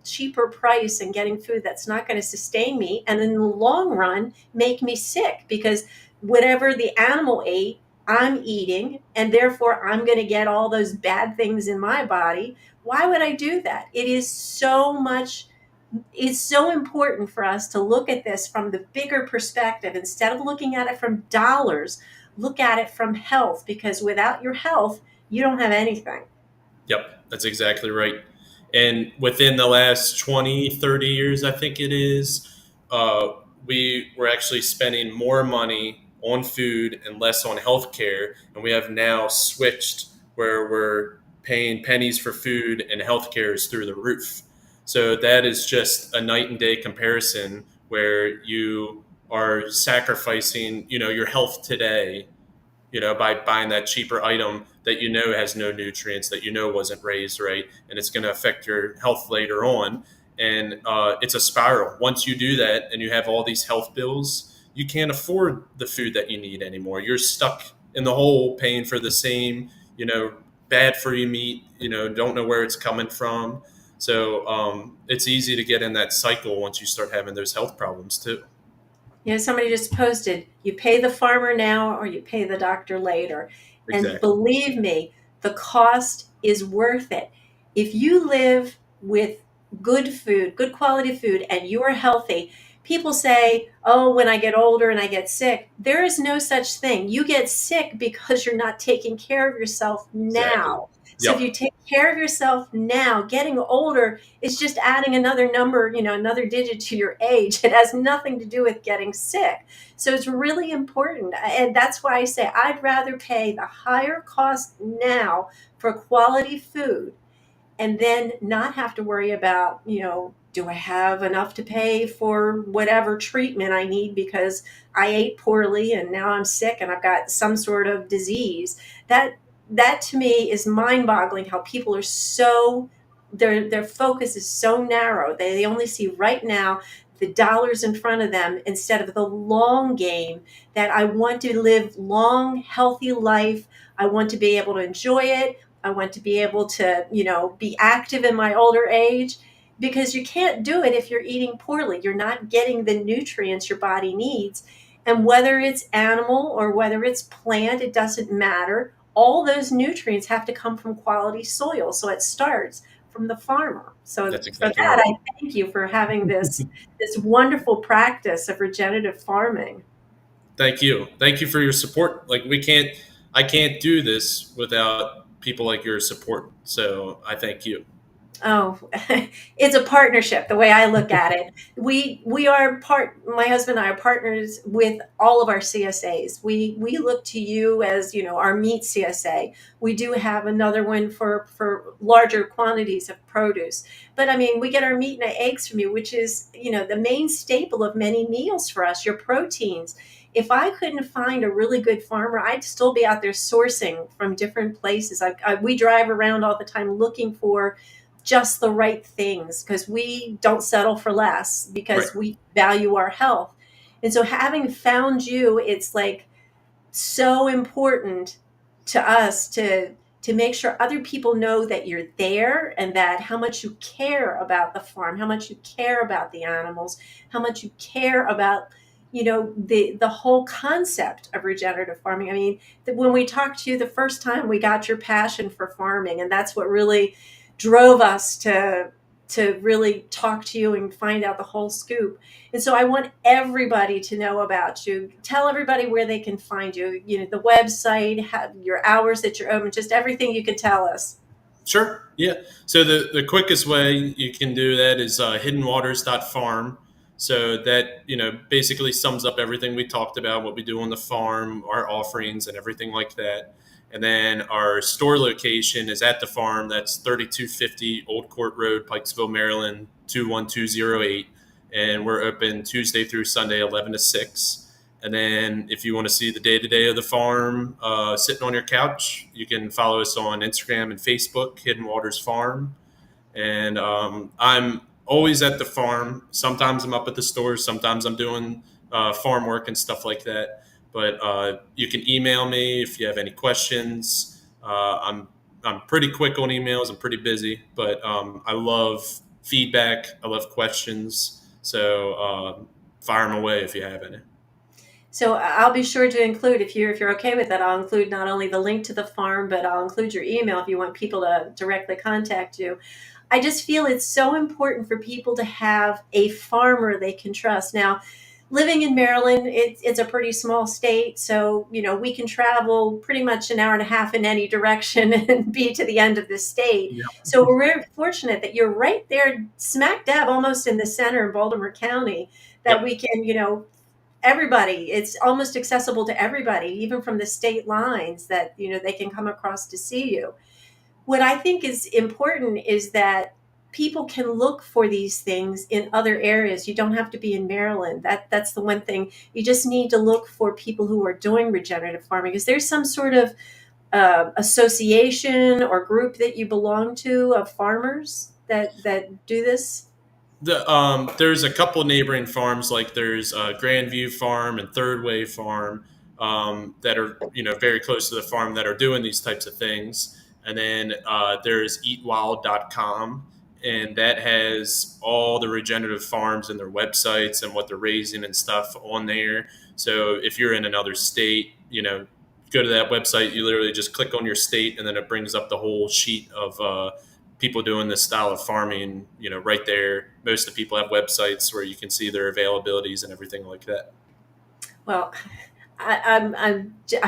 cheaper price and getting food that's not going to sustain me and in the long run make me sick because whatever the animal ate, I'm eating, and therefore I'm going to get all those bad things in my body. Why would I do that? It's so important for us to look at this from the bigger perspective. Instead of looking at it from dollars, look at it from health, because without your health, you don't have anything. Yep. That's exactly right. And within the last 20, 30 years, I think it is, uh, we were actually spending more money on food and less on healthcare. And we have now switched where we're paying pennies for food and healthcare is through the roof. So that is just a night and day comparison where you are sacrificing, your health today, by buying that cheaper item that has no nutrients, that wasn't raised right, and it's going to affect your health later on. And it's a spiral. Once you do that and you have all these health bills, you can't afford the food that you need anymore. You're stuck in the hole paying for the same, bad for you meat, don't know where it's coming from. So it's easy to get in that cycle once you start having those health problems too. Somebody just posted, you pay the farmer now or you pay the doctor later. And Exactly. believe me, the cost is worth it. If you live with good food, good quality food, and you're healthy, people say, oh, when I get older and I get sick, there is no such thing. You get sick because you're not taking care of yourself Exactly. now. So if you Yep. take care of yourself now, getting older is just adding another number, another digit to your age. It has nothing to do with getting sick. So it's really important. And that's why I say I'd rather pay the higher cost now for quality food and then not have to worry about, do I have enough to pay for whatever treatment I need because I ate poorly and now I'm sick and I've got some sort of disease. That that to me is mind-boggling how people are so their focus is so narrow. They only see right now the dollars in front of them instead of the long game, that I want to live long, healthy life. I want to be able to enjoy it. I want to be able to, be active in my older age. because you can't do it if you're eating poorly. You're not getting the nutrients your body needs. And whether it's animal or whether it's plant, it doesn't matter. All those nutrients have to come from quality soil. So it starts from the farmer. So That's for exactly that, right. I thank you for having this wonderful practice of regenerative farming. Thank you. Thank you for your support. Like I can't do this without people like your support. So I thank you. Oh, it's a partnership, the way I look at it. We are my husband and I are partners with all of our CSAs. We look to you as, our meat CSA. We do have another one for larger quantities of produce. But I mean, we get our meat and our eggs from you, which is, the main staple of many meals for us, your proteins. If I couldn't find a really good farmer, I'd still be out there sourcing from different places. We drive around all the time looking for just the right things because we don't settle for less Right. because we value our health. And so having found you, it's like so important to us to make sure other people know that you're there and that how much you care about the farm, how much you care about the animals, how much you care about the whole concept of regenerative farming. I mean, when we talked to you the first time, we got your passion for farming, and that's what really drove us to really talk to you and find out the whole scoop. And so I want everybody to know about you. Tell everybody where they can find you, the website, your hours that you're open, just everything you can tell us. Sure. Yeah. So the quickest way you can do that is hiddenwaters.farm. So that, basically sums up everything we talked about, what we do on the farm, our offerings and everything like that. And then our store location is at the farm. That's 3250 Old Court Road, Pikesville, Maryland, 21208. And we're open Tuesday through Sunday, 11 to 6. And then if you want to see the day to day of the farm sitting on your couch, you can follow us on Instagram and Facebook, Hidden Waters Farm. And I'm always at the farm. Sometimes I'm up at the store. Sometimes I'm doing farm work and stuff like that. But you can email me if you have any questions. I'm pretty quick on emails. I'm pretty busy, but I love feedback. I love questions. So fire them away if you have any. So I'll be sure to include, if you're okay with that, I'll include not only the link to the farm, but I'll include your email if you want people to directly contact you. I just feel it's so important for people to have a farmer they can trust. Now, living in Maryland, it's a pretty small state, so we can travel pretty much an hour and a half in any direction and be to the end of the state. Yeah. So we're very fortunate that you're right there, smack dab, almost in the center in Baltimore County, that Yep. we can, everybody. It's almost accessible to everybody, even from the state lines that they can come across to see you. What I think is important is that people can look for these things in other areas. You don't have to be in Maryland. That's the one thing. You just need to look for people who are doing regenerative farming. Is there some sort of association or group that you belong to of farmers that do this? There's a couple neighboring farms, like there's Grandview Farm and Third Way Farm, that are very close to the farm that are doing these types of things. And then there's eatwild.com, and that has all the regenerative farms and their websites and what they're raising and stuff on there. So if you're in another state, go to that website. You literally just click on your state, and then it brings up the whole sheet of people doing this style of farming, right there. Most of the people have websites where you can see their availabilities and everything like that. Well, I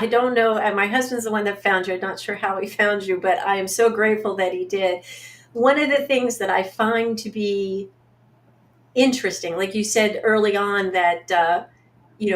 don't know. My husband's the one that found you. I'm not sure how he found you, but I am so grateful that he did. One of the things that I find to be interesting, like you said early on, that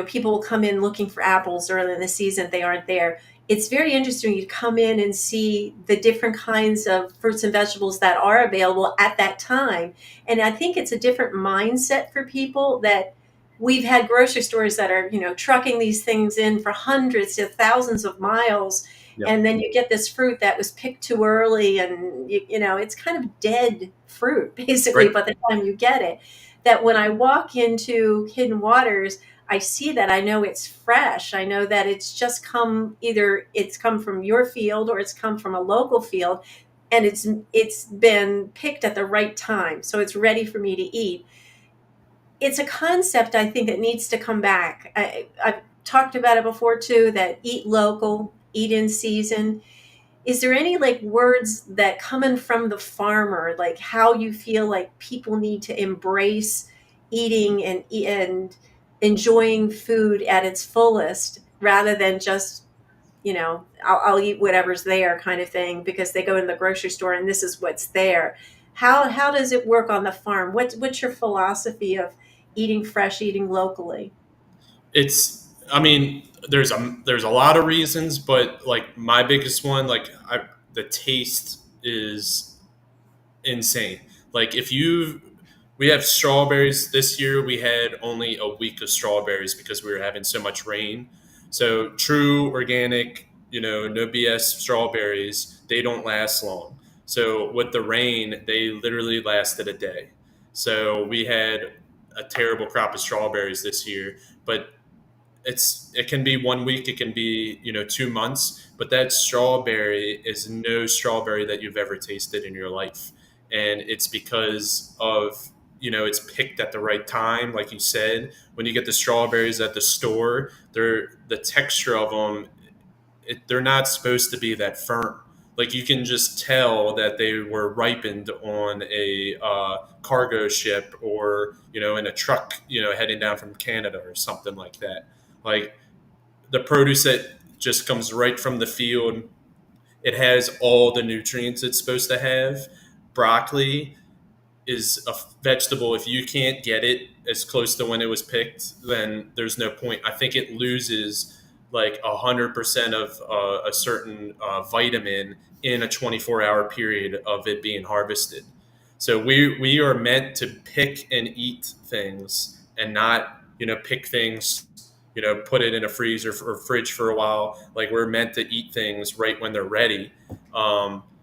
people will come in looking for apples early in the season, they aren't there. It's very interesting. You come in and see the different kinds of fruits and vegetables that are available at that time. And I think it's a different mindset for people that we've had grocery stores that are, trucking these things in for hundreds to thousands of miles. Yep. And then you get this fruit that was picked too early, and it's kind of dead fruit basically Right. by the time you get it. That when I walk into Hidden Waters, I see that. I know it's fresh. I know that it's just come, either it's come from your field or it's come from a local field. and it's been picked at the right time, so it's ready for me to eat. It's a concept I think that needs to come back. I've talked about it before too, that eat local, eat in season. Is there any like words that coming from the farmer, like how you feel like people need to embrace eating and enjoying food at its fullest rather than just, I'll eat whatever's there kind of thing because they go in the grocery store and this is what's there. How does it work on the farm? What's your philosophy of eating fresh, eating locally? I mean, there's a lot of reasons, but like my biggest one, the taste is insane. Like if you we have strawberries this year. We had only a week of strawberries because we were having so much rain. So true organic, no BS strawberries, they don't last long. So with the rain, they literally lasted a day. So we had a terrible crop of strawberries this year, but it can be 1 week, it can be 2 months, but that strawberry is no strawberry that you've ever tasted in your life, and it's because of it's picked at the right time. Like you said, when you get the strawberries at the store, the texture of them, they're not supposed to be that firm. Like you can just tell that they were ripened on a cargo ship, or in a truck, heading down from Canada or something like that. Like the produce that just comes right from the field, it has all the nutrients it's supposed to have. Broccoli is a vegetable. If you can't get it as close to when it was picked, then there's no point. I think it loses like 100% of a certain vitamin in a 24-hour period of it being harvested. So we are meant to pick and eat things, and not pick things, put it in a freezer or fridge for a while. Like we're meant to eat things right when they're ready.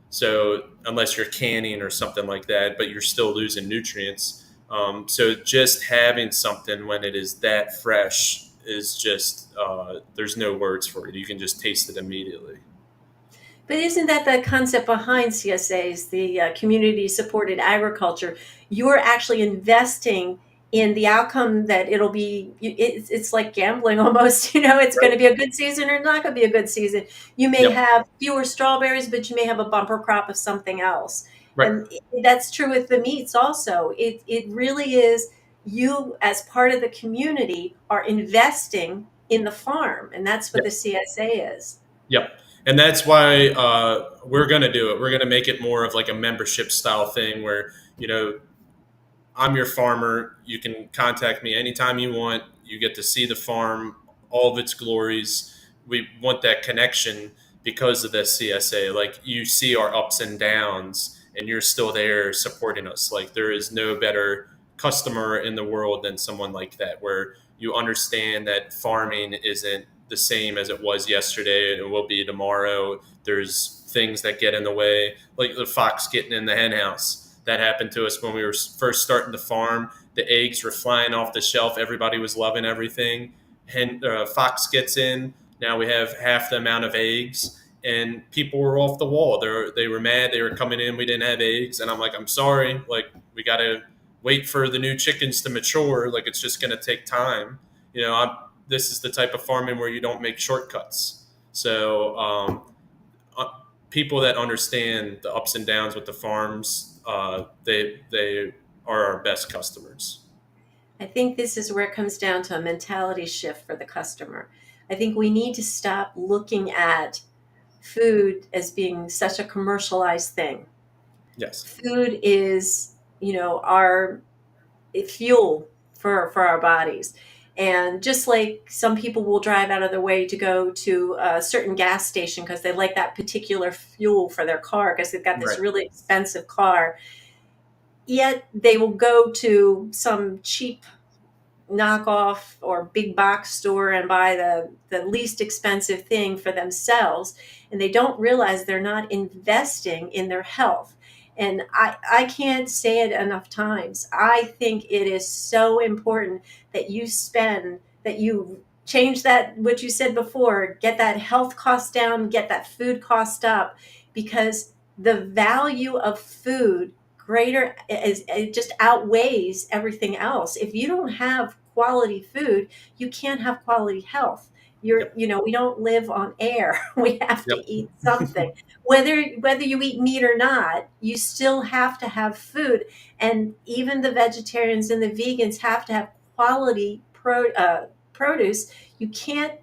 So unless you're canning or something like that, but you're still losing nutrients. So just having something when it is that fresh is just there's no words for it. You can just taste it immediately. But isn't that the concept behind CSAs, the community supported agriculture? You're actually investing in the outcome that it'll be, it's like gambling almost. It's going Right. to be a good season or not going to be a good season. You may Yep. have fewer strawberries, but you may have a bumper crop of something else. Right. And that's true with the meats also. It really is, you as part of the community are investing in the farm. And that's what Yep. the CSA is. Yep. And that's why we're going to do it. We're going to make it more of like a membership style thing where, I'm your farmer. You can contact me anytime you want. You get to see the farm, all of its glories. We want that connection because of the CSA. Like you see our ups and downs, and you're still there supporting us. Like there is no better customer in the world than someone like that, where you understand that farming isn't the same as it was yesterday and it will be tomorrow. There's things that get in the way, like the fox getting in the hen house. That happened to us when we were first starting to farm. The eggs were flying off the shelf. Everybody was loving everything. Fox gets in. Now we have half the amount of eggs, and people were off the wall. They were mad. They were coming in. We didn't have eggs, and I'm like, I'm sorry. Like we got to wait for the new chickens to mature. Like it's just going to take time. This is the type of farming where you don't make shortcuts. So uh, people that understand the ups and downs with the farms, they are our best customers. I think this is where it comes down to a mentality shift for the customer. I think we need to stop looking at food as being such a commercialized thing. Yes. Food is, our fuel for our bodies. And just like some people will drive out of their way to go to a certain gas station because they like that particular fuel for their car because they've got this Right. really expensive car, yet they will go to some cheap knockoff or big box store and buy the least expensive thing for themselves, and they don't realize they're not investing in their health. And I can't say it enough times. I think it is so important that you change that, what you said before, get that health cost down, get that food cost up, because the value of food greater is, it just outweighs everything else. If you don't have quality food, you can't have quality health. Yep. We don't live on air. We have Yep. to eat something. Whether you eat meat or not, you still have to have food. And even the vegetarians and the vegans have to have quality produce. You can't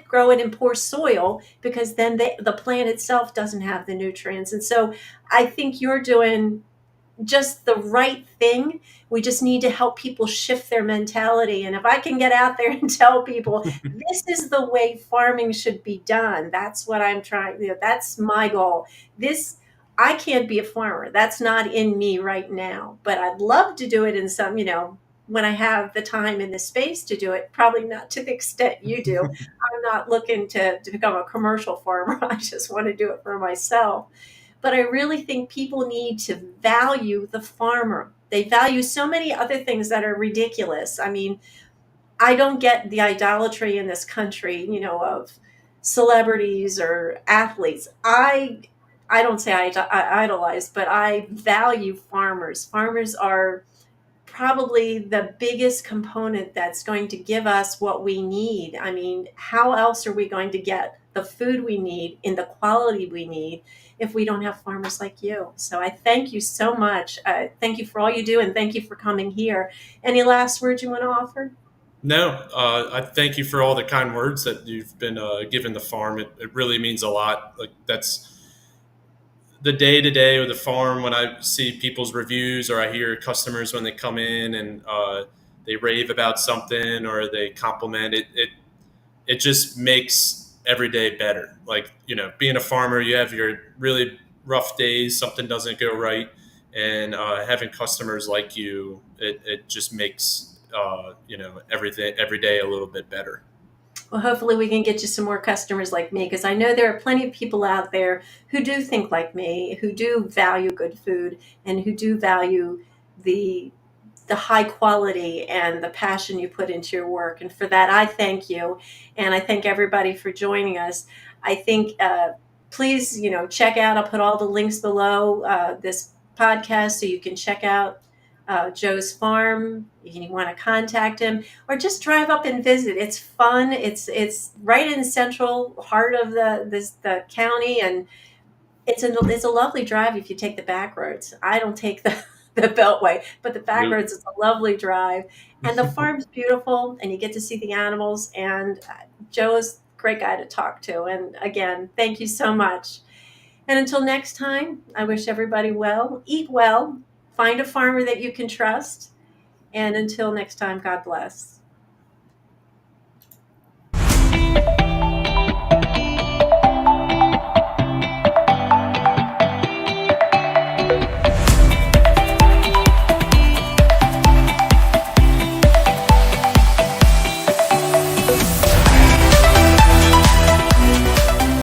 grow it in poor soil, because then the plant itself doesn't have the nutrients. And so I think you're doing just the right thing. We just need to help people shift their mentality. And if I can get out there and tell people this is the way farming should be done, that's what I'm trying. That's my goal. This I can't be a farmer. That's not in me right now. But I'd love to do it in some, when I have the time and the space to do it. Probably not to the extent you do. I'm not looking to become a commercial farmer. I just want to do it for myself. But I really think people need to value the farmer. They value so many other things that are ridiculous. I mean, I don't get the idolatry in this country, of celebrities or athletes. I don't say I idolize, but I value farmers. Farmers are probably the biggest component that's going to give us what we need. I mean, how else are we going to get the food we need in the quality we need if we don't have farmers like you? So I thank you so much. Thank you for all you do, and thank you for coming here. Any last words you want to offer? No, I thank you for all the kind words that you've been giving the farm. It really means a lot. Like that's the day to day of the farm. When I see people's reviews, or I hear customers when they come in and they rave about something or they compliment it, it just makes every day better. Like, being a farmer, you have your really rough days, something doesn't go right, and having customers like you, it just makes everything every day a little bit better. Well, hopefully we can get you some more customers like me, because I know there are plenty of people out there who do think like me, who do value good food, and who do value the the high quality and the passion you put into your work. And for that, I thank you, and I thank everybody for joining us. I think please, check out. I'll put all the links below this podcast, so you can check out Joe's farm. You want to contact him, or just drive up and visit. It's fun. It's right in the central heart of the county, and it's a lovely drive if you take the back roads. I don't take the beltway, but the back Nope. roads is a lovely drive, and the farm's beautiful, and you get to see the animals. And Joe is a great guy to talk to. And again, thank you so much. And until next time, I wish everybody well. Eat well. Find a farmer that you can trust. And until next time, God bless.